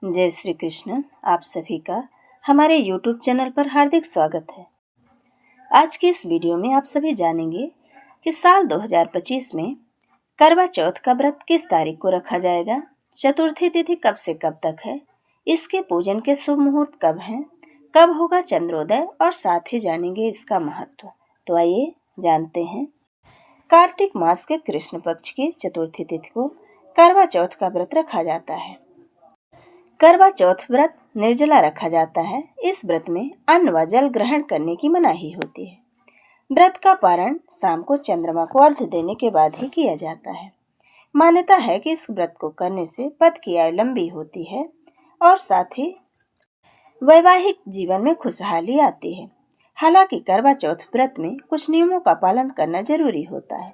जय श्री कृष्ण। आप सभी का हमारे YouTube चैनल पर हार्दिक स्वागत है। आज की इस वीडियो में आप सभी जानेंगे कि साल 2025 में करवा चौथ का व्रत किस तारीख को रखा जाएगा, चतुर्थी तिथि कब से कब तक है, इसके पूजन के शुभ मुहूर्त कब हैं, कब होगा चंद्रोदय और साथ ही जानेंगे इसका महत्व। तो आइए जानते हैं। कार्तिक मास के कृष्ण पक्ष की चतुर्थी तिथि को करवा चौथ का व्रत रखा जाता है। करवा चौथ व्रत निर्जला रखा जाता है। इस व्रत में अन्न व जल ग्रहण करने की मनाही होती है। व्रत का पारण शाम को चंद्रमा को अर्घ्य देने के बाद ही किया जाता है। मान्यता है कि इस व्रत को करने से पति की आयु लंबी होती है और साथ ही वैवाहिक जीवन में खुशहाली आती है। हालांकि करवा चौथ व्रत में कुछ नियमों का पालन करना जरूरी होता है।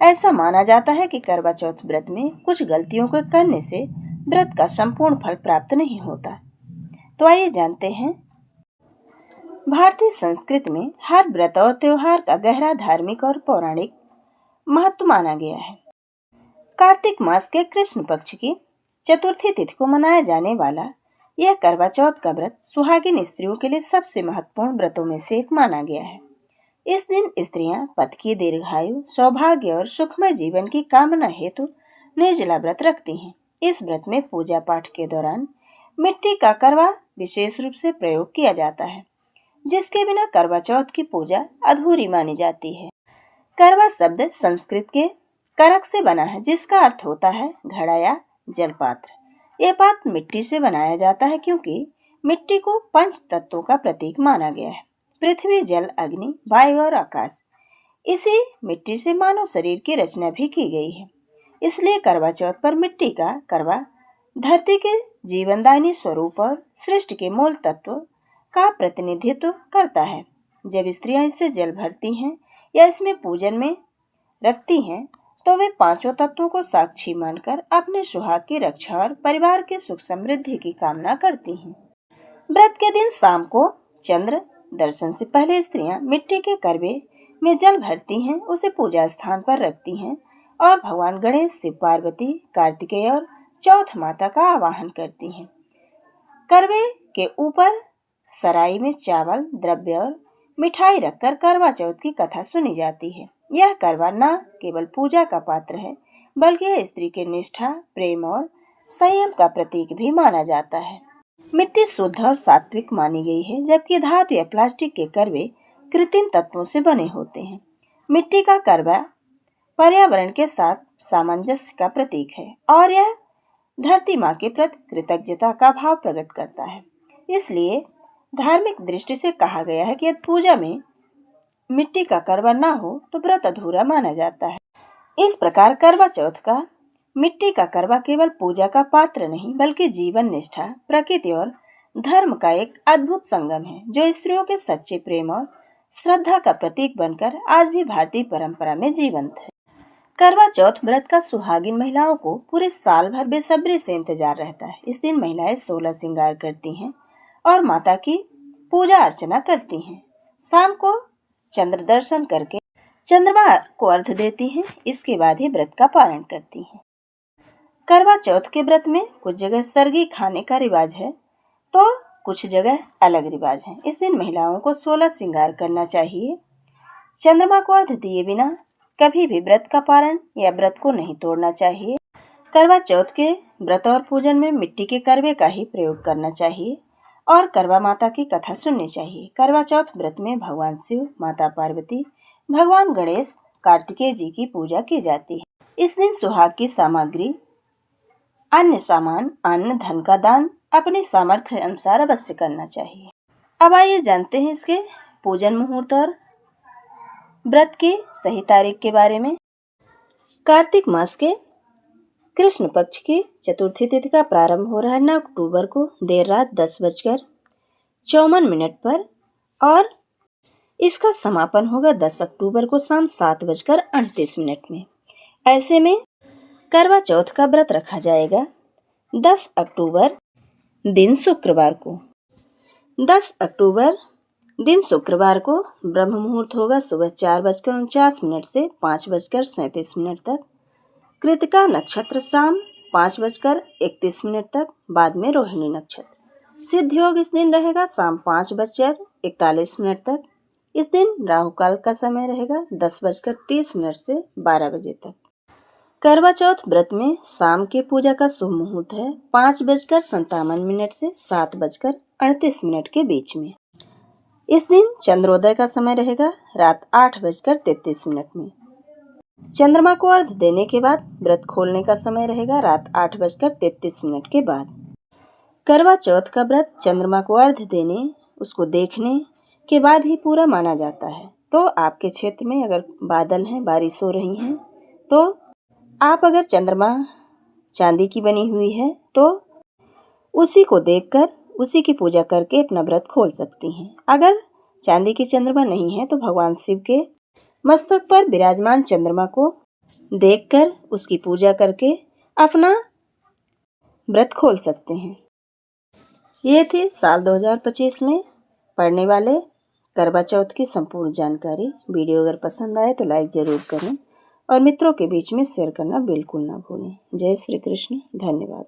ऐसा माना जाता है कि करवा चौथ व्रत में कुछ गलतियों को करने से व्रत का संपूर्ण फल प्राप्त नहीं होता। तो आइए जानते हैं। भारतीय संस्कृति में हर व्रत और त्योहार का गहरा धार्मिक और पौराणिक महत्व माना गया है। कार्तिक मास के कृष्ण पक्ष की चतुर्थी तिथि को मनाया जाने वाला यह करवा चौथ का व्रत सुहागिन स्त्रियों के लिए सबसे महत्वपूर्ण व्रतों में से एक माना गया है। इस दिन स्त्रियां पति की दीर्घायु, सौभाग्य और सुखमय जीवन की कामना हेतु निर्जला व्रत रखती हैं। इस व्रत में पूजा पाठ के दौरान मिट्टी का करवा विशेष रूप से प्रयोग किया जाता है, जिसके बिना करवा चौथ की पूजा अधूरी मानी जाती है। करवा शब्द संस्कृत के करक से बना है, जिसका अर्थ होता है घड़ा या जलपात्र। यह पात्र मिट्टी से बनाया जाता है क्योंकि मिट्टी को पंच तत्वों का प्रतीक माना गया है। पृथ्वी, जल, अग्नि, वायु और आकाश। इसी मिट्टी से मानव शरीर की रचना भी की गई है। इसलिए करवा चौथ पर मिट्टी का करवा धरती के जीवनदायिनी स्वरूप और सृष्टि के मूल तत्व का प्रतिनिधित्व करता है। जब स्त्रियां इससे जल भरती हैं या इसमें पूजन में रखती हैं, तो वे पांचों तत्वों को साक्षी मानकर अपने सुहाग की रक्षा और परिवार की सुख समृद्धि की कामना करती हैं। व्रत के दिन शाम को चंद्र दर्शन से पहले स्त्रियां मिट्टी के करवे में जल भरती हैं, उसे पूजा स्थान पर रखती हैं और भगवान गणेश, शिव पार्वती, कार्तिकेय और चौथ माता का आवाहन करती हैं। करवे के ऊपर सराय में चावल, द्रव्य और मिठाई रखकर करवा चौथ की कथा सुनी जाती है। यह करवा न केवल पूजा का पात्र है, बल्कि यह स्त्री के निष्ठा, प्रेम और संयम का प्रतीक भी माना जाता है। मिट्टी शुद्ध और सात्विक मानी गई है, जबकि धातु या प्लास्टिक के करवे कृत्रिम तत्वों से बने होते हैं। मिट्टी का करवा पर्यावरण के साथ सामंजस्य का प्रतीक है और यह धरती माँ के प्रति कृतज्ञता का भाव प्रकट करता है। इसलिए धार्मिक दृष्टि से कहा गया है कि यदि पूजा में मिट्टी का करवा ना हो तो व्रत अधूरा माना जाता है। इस प्रकार करवा चौथ का मिट्टी का करवा केवल पूजा का पात्र नहीं, बल्कि जीवन निष्ठा, प्रकृति और धर्म का एक अद्भुत संगम है, जो स्त्रियों के सच्चे प्रेम और श्रद्धा का प्रतीक बनकर आज भी भारतीय परंपरा में जीवंत है। करवा चौथ व्रत का सुहागिन महिलाओं को पूरे साल भर बेसब्री से इंतजार रहता है। इस दिन महिलाएं 16 श्रृंगार करती हैं और माता की पूजा अर्चना करती हैं। शाम को चंद्र दर्शन करके चंद्रमा को अर्घ्य देती हैं। इसके बाद ही व्रत का पारण करती हैं। करवा चौथ के व्रत में कुछ जगह सरगी खाने का रिवाज है तो कुछ जगह अलग रिवाज है। इस दिन महिलाओं को 16 श्रृंगार करना चाहिए। चंद्रमा को अर्घ्य दिए बिना कभी भी व्रत का पारण या व्रत को नहीं तोड़ना चाहिए। करवा चौथ के व्रत और पूजन में मिट्टी के करवे का ही प्रयोग करना चाहिए और करवा माता की कथा सुननी चाहिए। करवा चौथ व्रत में भगवान शिव, माता पार्वती, भगवान गणेश, कार्तिकेय जी की पूजा की जाती है। इस दिन सुहाग की सामग्री, अन्य सामान, अन्न, धन का दान अपनी सामर्थ्य अनुसार अवश्य करना चाहिए। अब आइए जानते हैं इसके पूजन मुहूर्त और व्रत की सही तारीख के बारे में। कार्तिक मास के कृष्ण पक्ष की चतुर्थी तिथि का प्रारंभ हो रहा है 9 अक्टूबर को देर रात 10:54 पर और इसका समापन होगा 10 अक्टूबर को शाम 7:38 में। ऐसे में करवा चौथ का व्रत रखा जाएगा 10 अक्टूबर दिन शुक्रवार को। 10 अक्टूबर दिन शुक्रवार को ब्रह्म मुहूर्त होगा सुबह 4:49 से 5:37 तक। कृतिका नक्षत्र शाम 5:31 तक, बाद में रोहिणी नक्षत्र। सिद्ध योग इस दिन रहेगा शाम 5:41 तक। इस दिन राहु काल का समय रहेगा 10:30 से 12 बजे तक। करवा चौथ व्रत में शाम के पूजा का शुभ मुहूर्त है 5:57 से 7:38 के बीच में। इस दिन चंद्रोदय का समय रहेगा रात 8:33 में। चंद्रमा को अर्घ्य देने के बाद व्रत खोलने का समय रहेगा रात 8:33 के बाद। करवा चौथ का व्रत चंद्रमा को अर्घ्य देने, उसको देखने के बाद ही पूरा माना जाता है। तो आपके क्षेत्र में अगर बादल हैं, बारिश हो रही हैं, तो आप अगर चंद्रमा चांदी की बनी हुई है तो उसी को देखकर उसी की पूजा करके अपना व्रत खोल सकती हैं। अगर चांदी की चंद्रमा नहीं है तो भगवान शिव के मस्तक पर विराजमान चंद्रमा को देखकर उसकी पूजा करके अपना व्रत खोल सकते हैं। ये थी साल 2025 में पड़ने वाले करवा चौथ की संपूर्ण जानकारी। वीडियो अगर पसंद आए तो लाइक ज़रूर करें और मित्रों के बीच में शेयर करना बिल्कुल ना भूलें। जय श्री कृष्ण। धन्यवाद।